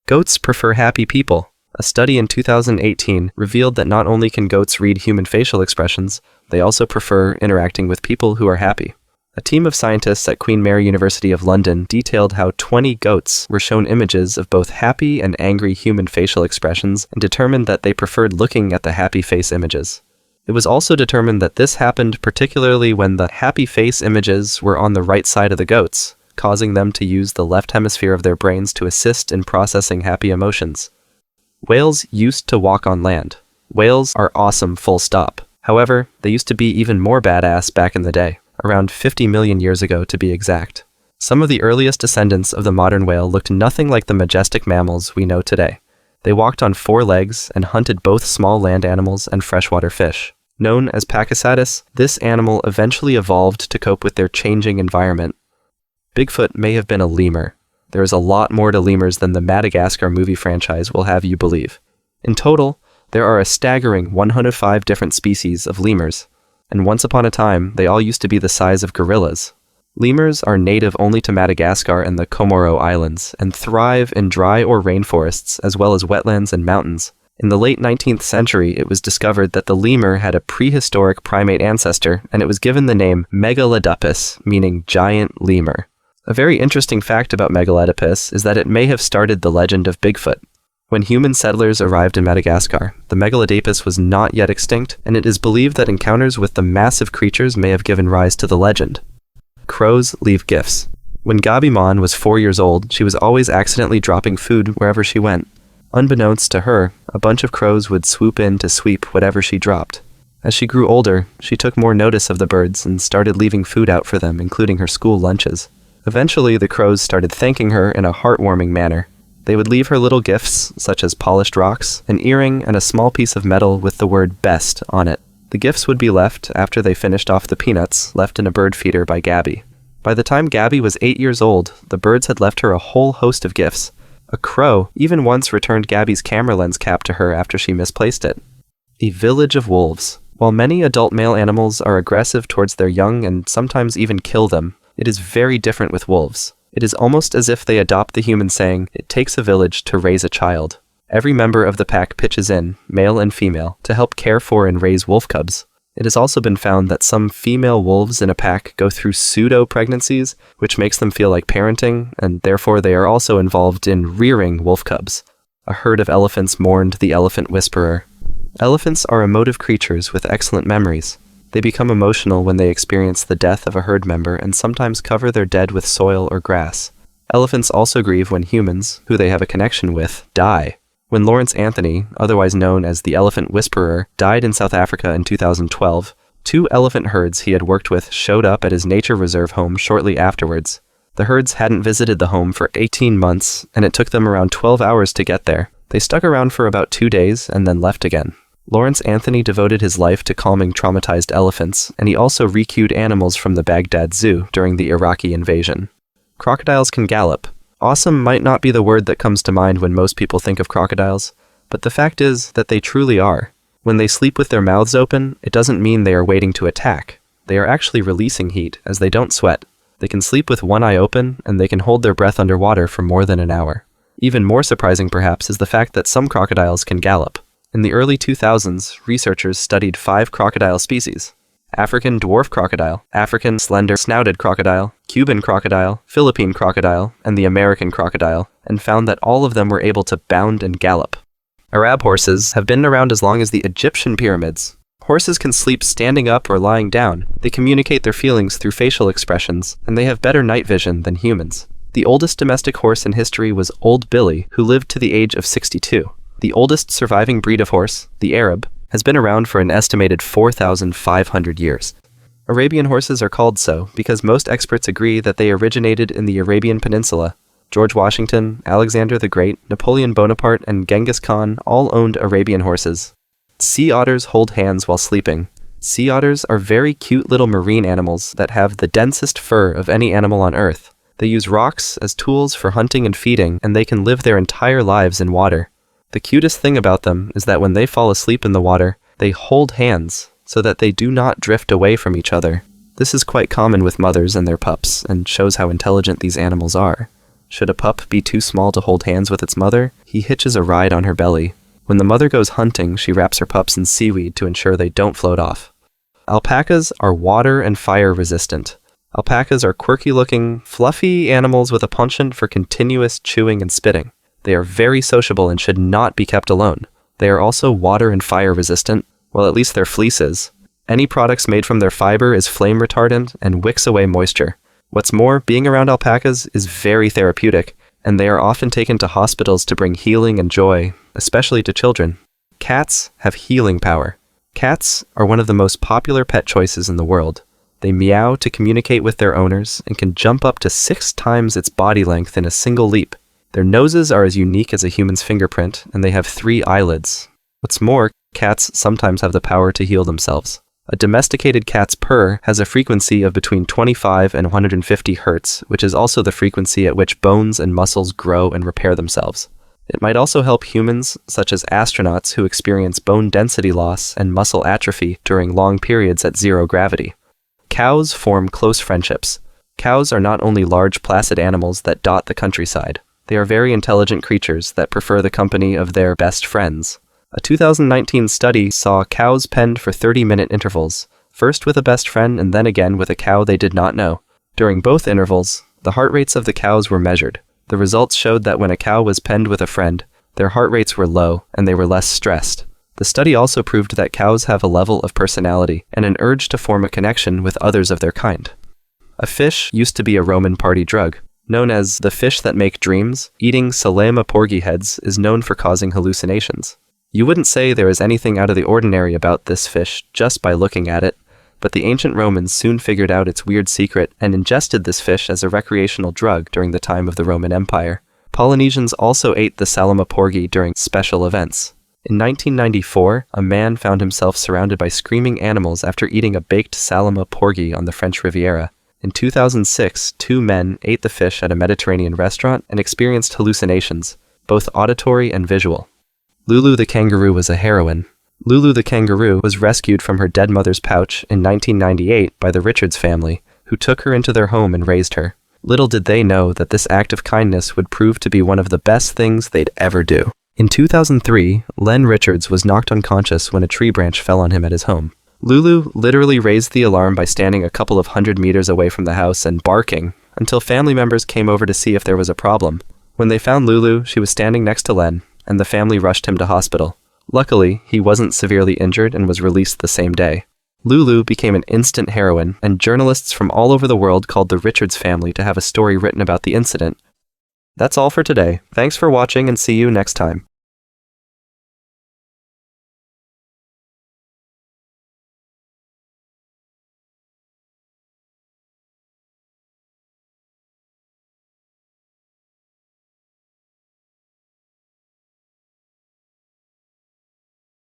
Goats prefer happy people. A study in 2018 revealed that not only can goats read human facial expressions, they also prefer interacting with people who are happy. A team of scientists at Queen Mary University of London detailed how 20 goats were shown images of both happy and angry human facial expressions and determined that they preferred looking at the happy face images. It was also determined that this happened particularly when the happy face images were on the right side of the goats, causing them to use the left hemisphere of their brains to assist in processing happy emotions. Whales used to walk on land. Whales are awesome, full stop. However, they used to be even more badass back in the day, around 50 million years ago to be exact. Some of the earliest descendants of the modern whale looked nothing like the majestic mammals we know today. They walked on 4 legs and hunted both small land animals and freshwater fish. Known as Pakicetus, this animal eventually evolved to cope with their changing environment. Bigfoot may have been a lemur. There is a lot more to lemurs than the Madagascar movie franchise will have you believe. In total, there are a staggering 105 different species of lemurs, and once upon a time, they all used to be the size of gorillas. Lemurs are native only to Madagascar and the Comoro Islands, and thrive in dry or rainforests as well as wetlands and mountains. In the late 19th century, it was discovered that the lemur had a prehistoric primate ancestor, and it was given the name Megalodopus, meaning giant lemur. A very interesting fact about Megalodopus is that it may have started the legend of Bigfoot. When human settlers arrived in Madagascar, the Megalodopus was not yet extinct, and it is believed that encounters with the massive creatures may have given rise to the legend. Crows leave gifts. When Gabi Mon was 4 years old, she was always accidentally dropping food wherever she went. Unbeknownst to her, a bunch of crows would swoop in to sweep whatever she dropped. As she grew older, she took more notice of the birds and started leaving food out for them, including her school lunches. Eventually, the crows started thanking her in a heartwarming manner. They would leave her little gifts, such as polished rocks, an earring, and a small piece of metal with the word "best" on it. The gifts would be left after they finished off the peanuts left in a bird feeder by Gabi. By the time Gabi was 8 years old, the birds had left her a whole host of gifts. A crow even once returned Gabi's camera lens cap to her after she misplaced it. A village of wolves. While many adult male animals are aggressive towards their young and sometimes even kill them, it is very different with wolves. It is almost as if they adopt the human saying, "It takes a village to raise a child." Every member of the pack pitches in, male and female, to help care for and raise wolf cubs. It has also been found that some female wolves in a pack go through pseudo-pregnancies, which makes them feel like parenting, and therefore they are also involved in rearing wolf cubs. A herd of elephants mourned the elephant whisperer. Elephants are emotive creatures with excellent memories. They become emotional when they experience the death of a herd member and sometimes cover their dead with soil or grass. Elephants also grieve when humans, who they have a connection with, die. When Lawrence Anthony, otherwise known as the Elephant Whisperer, died in South Africa in 2012, 2 elephant herds he had worked with showed up at his nature reserve home shortly afterwards. The herds hadn't visited the home for 18 months, and it took them around 12 hours to get there. They stuck around for about 2 days and then left again. Lawrence Anthony devoted his life to calming traumatized elephants, and he also recued animals from the Baghdad Zoo during the Iraqi invasion. Crocodiles can gallop. Awesome might not be the word that comes to mind when most people think of crocodiles, but the fact is that they truly are. When they sleep with their mouths open, it doesn't mean they are waiting to attack. They are actually releasing heat, as they don't sweat. They can sleep with one eye open, and they can hold their breath underwater for more than an hour. Even more surprising, perhaps, is the fact that some crocodiles can gallop. In the early 2000s, researchers studied 5 crocodile species: African dwarf crocodile, African slender-snouted crocodile, Cuban crocodile, Philippine crocodile, and the American crocodile, and found that all of them were able to bound and gallop. Arab horses have been around as long as the Egyptian pyramids. Horses can sleep standing up or lying down. They communicate their feelings through facial expressions, and they have better night vision than humans. The oldest domestic horse in history was Old Billy, who lived to the age of 62. The oldest surviving breed of horse, the Arab, has been around for an estimated 4,500 years. Arabian horses are called so because most experts agree that they originated in the Arabian Peninsula. George Washington, Alexander the Great, Napoleon Bonaparte, and Genghis Khan all owned Arabian horses. Sea otters hold hands while sleeping. Sea otters are very cute little marine animals that have the densest fur of any animal on Earth. They use rocks as tools for hunting and feeding, and they can live their entire lives in water. The cutest thing about them is that when they fall asleep in the water, they hold hands so that they do not drift away from each other. This is quite common with mothers and their pups, and shows how intelligent these animals are. Should a pup be too small to hold hands with its mother, he hitches a ride on her belly. When the mother goes hunting, she wraps her pups in seaweed to ensure they don't float off. Alpacas are water and fire resistant. Alpacas are quirky-looking, fluffy animals with a penchant for continuous chewing and spitting. They are very sociable and should not be kept alone. They are also water and fire resistant, well, at least their fleece is. Any products made from their fiber is flame retardant and wicks away moisture. What's more, being around alpacas is very therapeutic, and they are often taken to hospitals to bring healing and joy, especially to children. Cats have healing power. Cats are one of the most popular pet choices in the world. They meow to communicate with their owners and can jump up to 6 times its body length in a single leap. Their noses are as unique as a human's fingerprint, and they have 3 eyelids. What's more, cats sometimes have the power to heal themselves. A domesticated cat's purr has a frequency of between 25 and 150 Hz, which is also the frequency at which bones and muscles grow and repair themselves. It might also help humans, such as astronauts who experience bone density loss and muscle atrophy during long periods at 0 gravity. Cows form close friendships. Cows are not only large, placid animals that dot the countryside. They are very intelligent creatures that prefer the company of their best friends. A 2019 study saw cows penned for 30-minute intervals, first with a best friend and then again with a cow they did not know. During both intervals, the heart rates of the cows were measured. The results showed that when a cow was penned with a friend, their heart rates were low and they were less stressed. The study also proved that cows have a level of personality and an urge to form a connection with others of their kind. A fish used to be a Roman party drug. Known as the fish that make dreams, eating Salema porgy heads is known for causing hallucinations. You wouldn't say there is anything out of the ordinary about this fish just by looking at it, but the ancient Romans soon figured out its weird secret and ingested this fish as a recreational drug during the time of the Roman Empire. Polynesians also ate the Salema porgy during special events. In 1994, a man found himself surrounded by screaming animals after eating a baked Salema porgy on the French Riviera. In 2006, 2 men ate the fish at a Mediterranean restaurant and experienced hallucinations, both auditory and visual. Lulu the kangaroo was a heroine. Lulu the kangaroo was rescued from her dead mother's pouch in 1998 by the Richards family, who took her into their home and raised her. Little did they know that this act of kindness would prove to be one of the best things they'd ever do. In 2003, Len Richards was knocked unconscious when a tree branch fell on him at his home. Lulu literally raised the alarm by standing a couple of 100 meters away from the house and barking until family members came over to see if there was a problem. When they found Lulu, she was standing next to Len, and the family rushed him to hospital. Luckily, he wasn't severely injured and was released the same day. Lulu became an instant heroine, and journalists from all over the world called the Richards family to have a story written about the incident. That's all for today. Thanks for watching and see you next time.